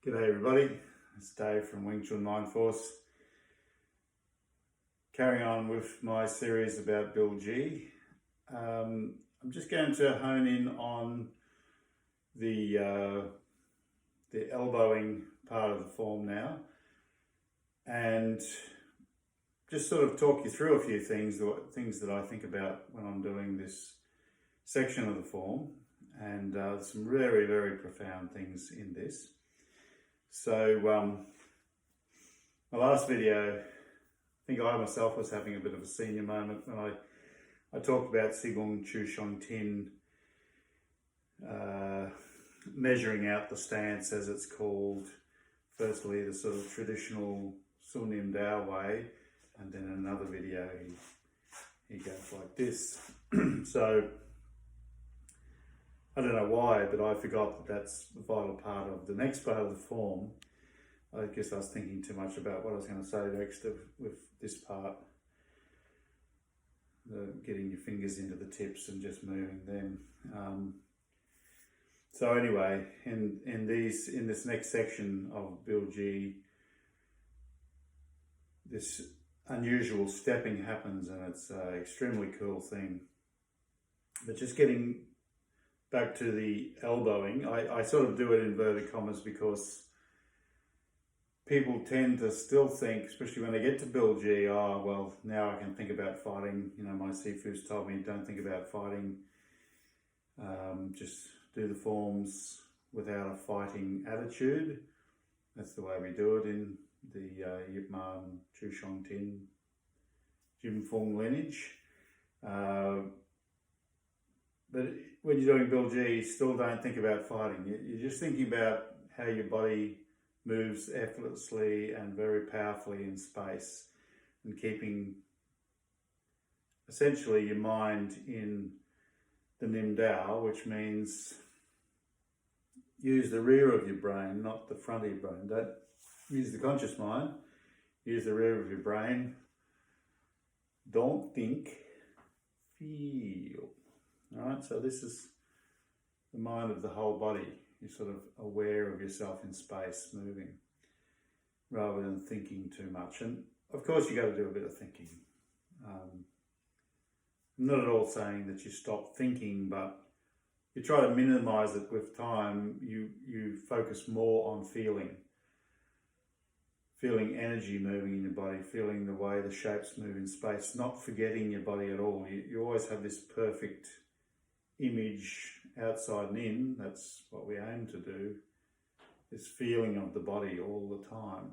G'day everybody, it's Dave from Wing Chun Mind Force. Carrying on with my series about Bil Jee. I'm just going to hone in on the elbowing part of the form now and just sort of talk you through a few things that I think about when I'm doing this section of the form, and some very, very profound things in this. So my last video, I think I myself was having a bit of a senior moment when I talked about Qigong Chu Shong Tin, measuring out the stance as it's called. Firstly, the sort of traditional Sun Nim Dao way, and then in another video he goes like this. So I don't know why, but I forgot that that's a vital part of the next part of the form. I guess I was thinking too much about what I was going to say next with this part. Getting your fingers into the tips and just moving them. So anyway, in this next section of Bil Jee, this unusual stepping happens, and it's an extremely cool thing. But just getting back to the elbowing, I sort of do it in inverted commas because people tend to still think, especially when they get to Bil Jee, oh, well, now I can think about fighting. You know, my Sifu's told me, don't think about fighting. Just do the forms without a fighting attitude. That's the way we do it in the Yip Man Chu Shong Tin Jim Fung lineage. But when you're doing Bil Jee, still don't think about fighting. You're just thinking about how your body moves effortlessly and very powerfully in space, and keeping essentially your mind in the Nim Dao, which means use the rear of your brain, not the front of your brain. Don't use the conscious mind, use the rear of your brain. Don't think, feel. All right, so this is the mind of the whole body. You're sort of aware of yourself in space, moving, rather than thinking too much. And of course, you got to do a bit of thinking. I'm not at all saying that you stop thinking, but you try to minimize it with time. You focus more on feeling energy moving in your body, feeling the way the shapes move in space, not forgetting your body at all. You always have this perfect image outside and in. That's what we aim to do, this feeling of the body all the time.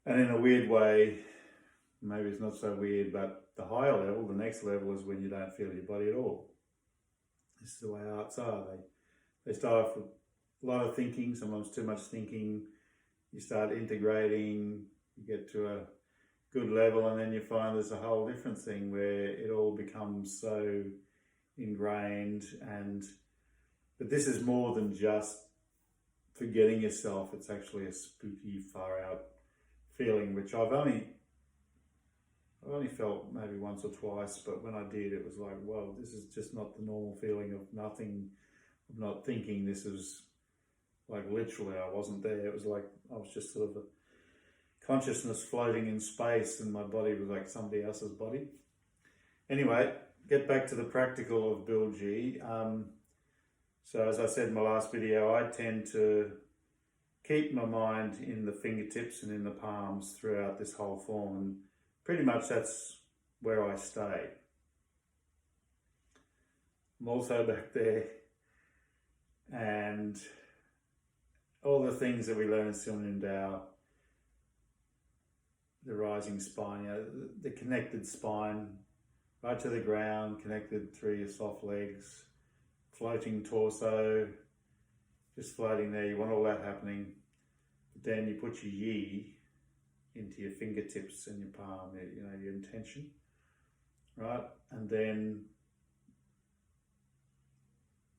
And in a weird way, maybe it's not so weird, but the higher level, the next level, is when you don't feel your body at all. This is the way arts are. They start off with a lot of thinking, sometimes too much thinking. You start integrating, you get to a good level, and then you find there's a whole different thing where it all becomes so ingrained. But this is more than just forgetting yourself. It's actually a spooky, far out feeling, which I've only felt maybe once or twice, but when I did, it was like, whoa, this is just not the normal feeling of nothing, of not thinking. This is like literally I wasn't there. It was like I was just sort of a consciousness floating in space, and my body was like somebody else's body. Anyway, get back to the practical of Bil Jee. So as I said in my last video, I tend to keep my mind in the fingertips and in the palms throughout this whole form, and pretty much that's where I stay. I'm also back there, and all the things that we learn in Sun Nim Dao, the rising spine, the connected spine, right to the ground, connected through your soft legs, floating torso, just floating there. You want all that happening. But then you put your yi into your fingertips and your palm, your intention, right? And then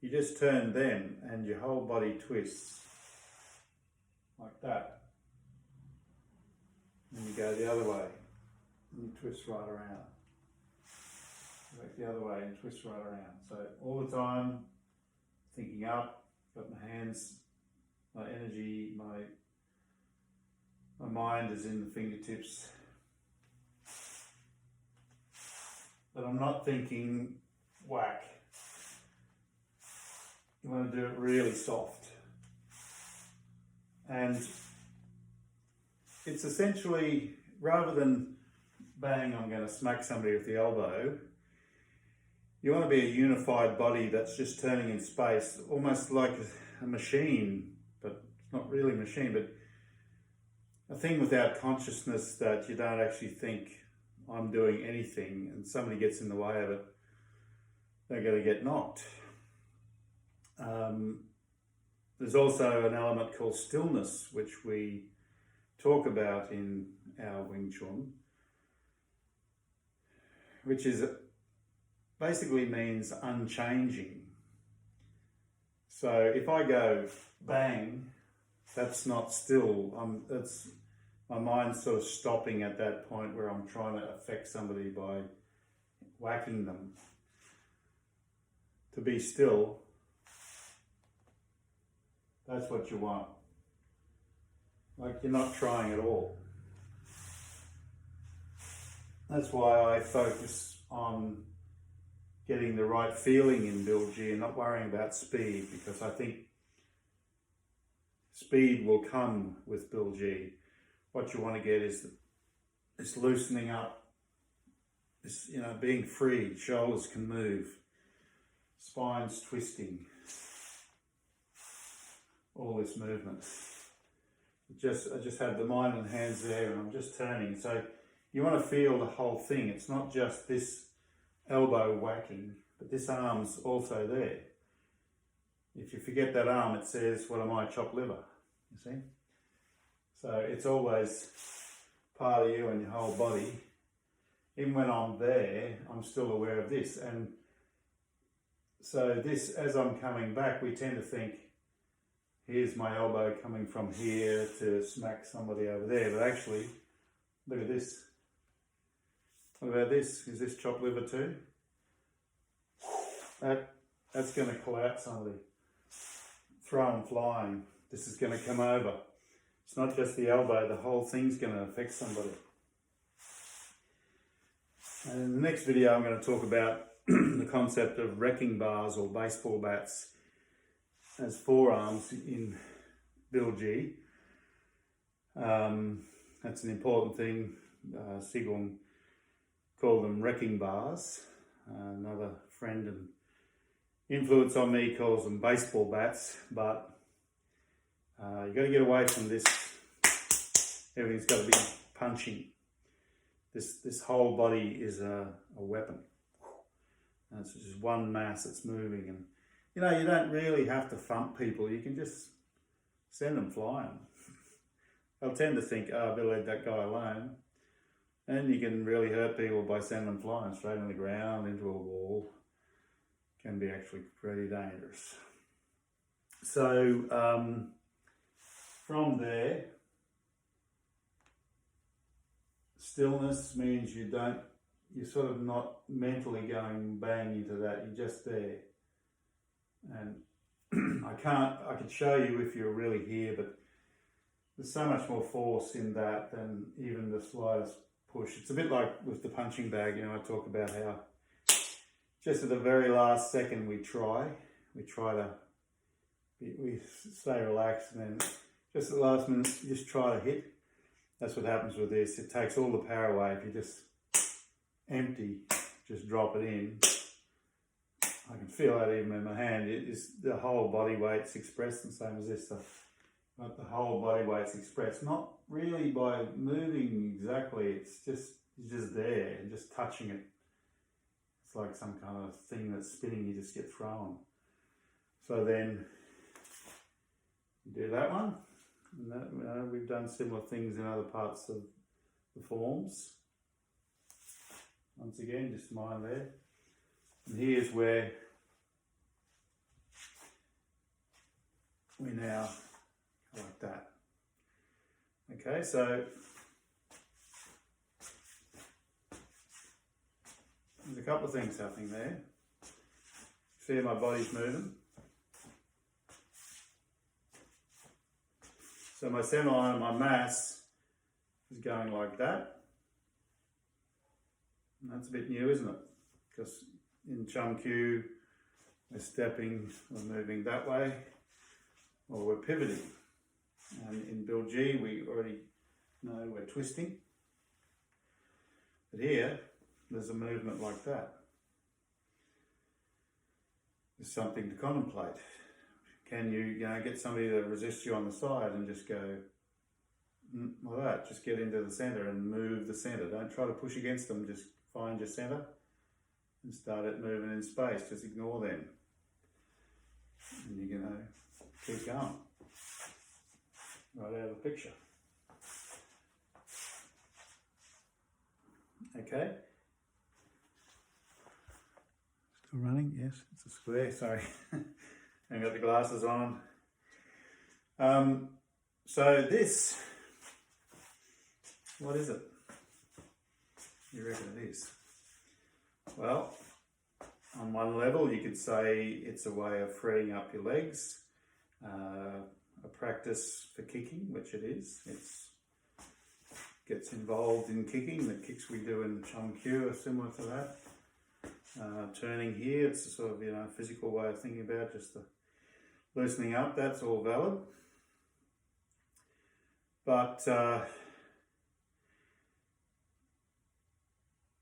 you just turn them, and your whole body twists like that. And you go the other way, and you twist right around. Back the other way and twist right around. So all the time, thinking up, got my hands my energy, my mind is in the fingertips. But I'm not thinking whack. You want to do it really soft. And it's essentially, rather than bang, I'm going to smack somebody with the elbow, you want to be a unified body that's just turning in space, almost like a machine, but it's not really a machine, but a thing without consciousness that you don't actually think I'm doing anything, and somebody gets in the way of it, they're going to get knocked. There's also an element called stillness, which we talk about in our Wing Chun, which is basically means unchanging. So if I go bang, that's not still. That's my mind's sort of stopping at that point where I'm trying to affect somebody by whacking them. To be still, that's what you want. Like you're not trying at all. That's why I focus on getting the right feeling in Bil Jee and not worrying about speed, because I think speed will come with Bil Jee. What you want to get is this loosening up, this, being free. Shoulders can move, spine's twisting, all this movement. I just have the mind and hands there, and I'm just turning. So you want to feel the whole thing. It's not just this elbow whacking, but this arm's also there. If you forget that arm, it says, "What am I, chopped liver?" You see? So it's always part of you and your whole body. Even when I'm there, I'm still aware of this. And so this, as I'm coming back, we tend to think, here's my elbow coming from here to smack somebody over there. But actually, look at this. What about this? Is this chopped liver too? That's going to call out somebody. Throw them flying. This is going to come over. It's not just the elbow, the whole thing's going to affect somebody. And in the next video, I'm going to talk about the concept of wrecking bars or baseball bats as forearms in Bil Jee. That's an important thing. Sigwon called them wrecking bars. Another friend and influence on me calls them baseball bats, but you've got to get away from this. Everything's got to be punching. This whole body is a weapon. And it's just one mass that's moving. And you don't really have to thump people. You can just send them flying. They'll tend to think, oh, I better leave that guy alone. And you can really hurt people by sending them flying straight on the ground, into a wall. Can be actually pretty dangerous. So from there, stillness means you're sort of not mentally going bang into that, you're just there. And I could show you if you're really here, but there's so much more force in that than even the slightest push. It's a bit like with the punching bag, I talk about how just at the very last second we stay relaxed, and then just at the last minute you just try to hit. That's what happens with this. It takes all the power away. If you just empty, just drop it in. I can feel that even in my hand. The whole body weight's expressed, the same as this stuff. But the whole body weight's expressed, not really by moving exactly. It's just there and just touching it. It's like some kind of thing that's spinning. You just get thrown. So then you do that one. And that, we've done similar things in other parts of the forms. Once again, just mind there. And here's where we now go like that. Okay, so there's a couple of things happening there. See how my body's moving? So my center line of my mass is going like that. And that's a bit new, isn't it? Because in Chum Q, we're stepping, we're moving that way, or we're pivoting. And in Bil Jee, we already know we're twisting. But here, there's a movement like that. There's something to contemplate. Can you get somebody to resist you on the side and just go like that? Just get into the center and move the center. Don't try to push against them. Just find your center and start it moving in space. Just ignore them. And you're going to keep going. Right out of the picture. Okay. Still running? Yes, it's a square. Sorry. I got the glasses on. So this, what is it? You reckon it is? Well, on one level you could say it's a way of freeing up your legs, a practice for kicking, which it is. It's gets involved in kicking. The kicks we do in Chum Q are similar to that. Turning here, it's a sort of physical way of thinking about just the loosening up. That's all valid. But the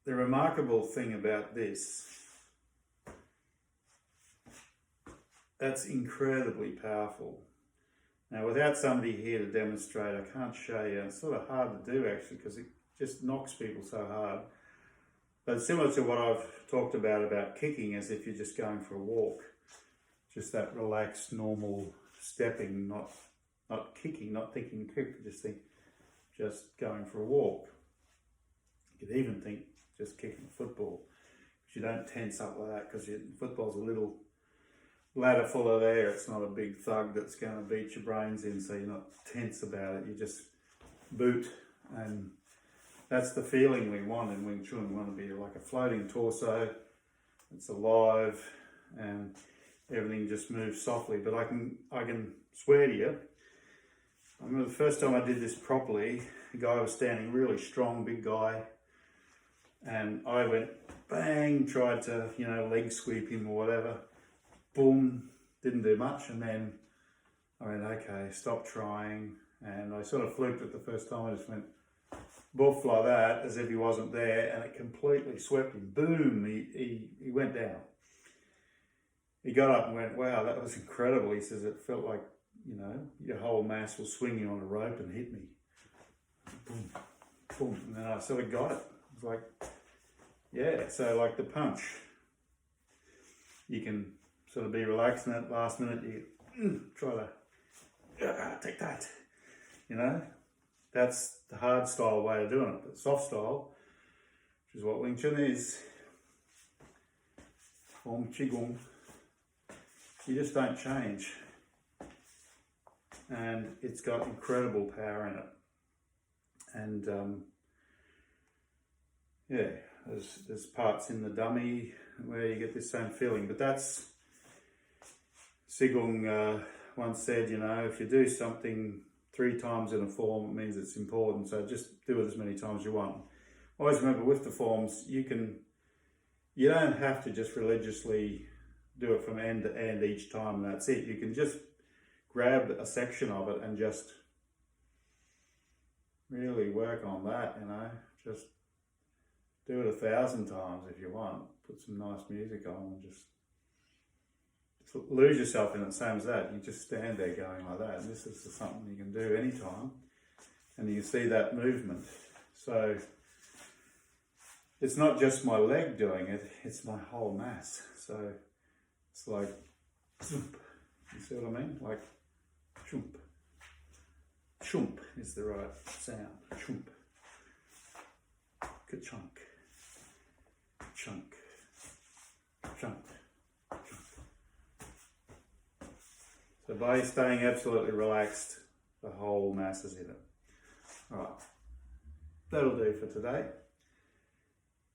remarkable thing about this, that's incredibly powerful. Now, without somebody here to demonstrate, I can't show you. It's sort of hard to do actually because it just knocks people so hard. But similar to what I've talked about kicking, as if you're just going for a walk. Just that relaxed, normal stepping, not kicking, not thinking kick, just going for a walk. You could even think just kicking a football. But you don't tense up like that because football's a little ladder full of air. It's not a big thug that's going to beat your brains in, so you're not tense about it. You just boot, and that's the feeling we want in Wing Chun. We want to be like a floating torso. It's alive, and everything just moves softly. But I can swear to you, I remember the first time I did this properly, the guy was standing really strong, big guy, and I went bang, tried to leg sweep him or whatever. Boom, didn't do much, and then I went, okay, stop trying, and I sort of fluked it the first time. I just went boof like that, as if he wasn't there, and it completely swept him. Boom, he went down. He got up and went, wow, that was incredible. He says, it felt like, your whole mass was swinging on a rope and hit me. Boom, boom, and then I sort of got it. It was like, yeah, so like the punch, you can sort of be relaxed in that last minute, you try to take that, that's the hard style way of doing it. But soft style, which is what Wing Chun is, Form Qigong, you just don't change, and it's got incredible power in it. And there's parts in the dummy where you get this same feeling, but that's Sigong once said, if you do something 3 times in a form, it means it's important, so just do it as many times as you want. Always remember with the forms, you don't have to just religiously do it from end to end each time and that's it. You can just grab a section of it and just really work on that, just do it 1,000 times if you want. Put some nice music on and just lose yourself in it, same as that. You just stand there going like that, and this is something you can do anytime, and you see that movement. So it's not just my leg doing it, it's my whole mass. So it's like, you see what I mean? Like, chump. Chump is the right sound, chump. Ka-chunk. Chunk. Chunk. So by staying absolutely relaxed, the whole mass is in it. All right, that'll do for today.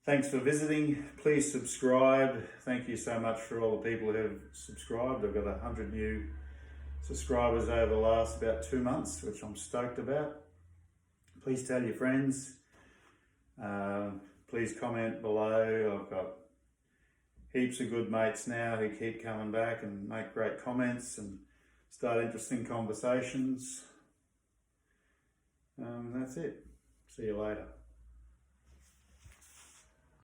Thanks for visiting. Please subscribe. Thank you so much for all the people who have subscribed. I've got 100 new subscribers over the last about 2 months, which I'm stoked about. Please tell your friends. Please comment below. I've got heaps of good mates now who keep coming back and make great comments and start interesting conversations. That's it. See you later.